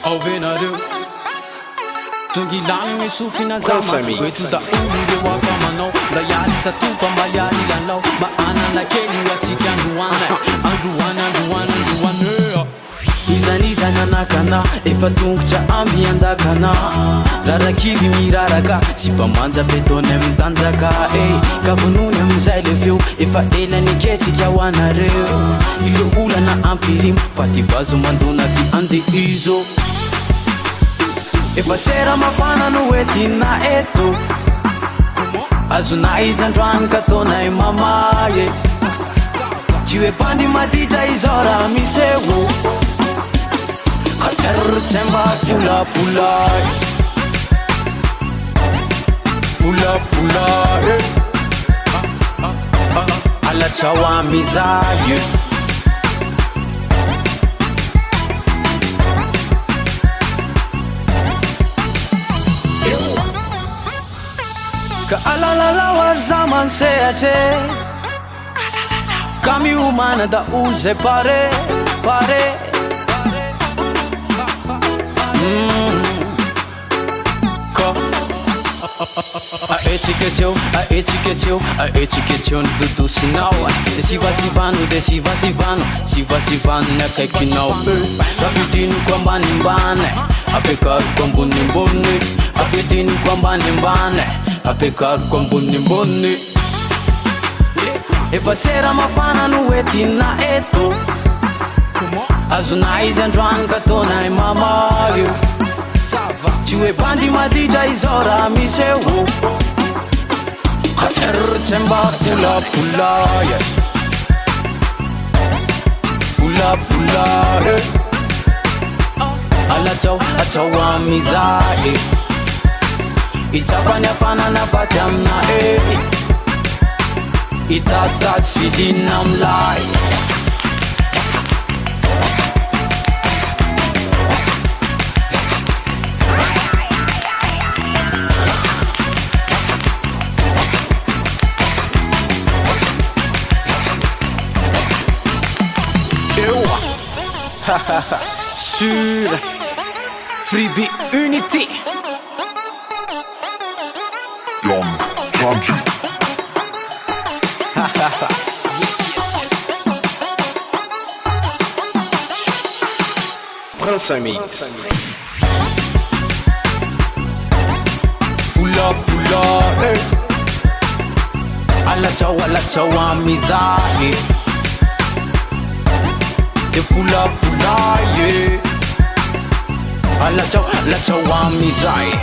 Ovinadu Tungilangin sufina zama Wetu da uli wakamano Dayali satupa mayali lanao Maana na keli watika Anduwana Izaniza nanakana Efa tungcha ambi andakana Rarakivi miraraka Sipa manja betone mtanjaka Kavununya mzai leveu Efa ela niketi kawana reo Ilo ula na ampirim Fativazo manduna ki ande izo Efa sera mafana no eti na eto Azuna izandran katona mamaye Chiwe pandi matita izora misewo Khatar chemba pula pula Pula pula Ala chawa mizaye Ka alalala war zaman seate Kami umana da uze pare Ka A etiketeu Dudu sinau Siva sivano Na kekinau Rapidinu kwa mbane Apekar kwa mbuni Apidinu kwa mbane Apekar kwa mbuni Efa sera mafana nueti na eto Azuna izandran katona mamayo Chiwe bandi madija izora misewo Khatar chemba pula Ala chawa mizae Ichapanya fana na patamna Itatat fidinam lai Sur Freebie Unity Yes. Prince Mix. Pula Ala chawa mizahi Pula yeah Ala chawa mizahi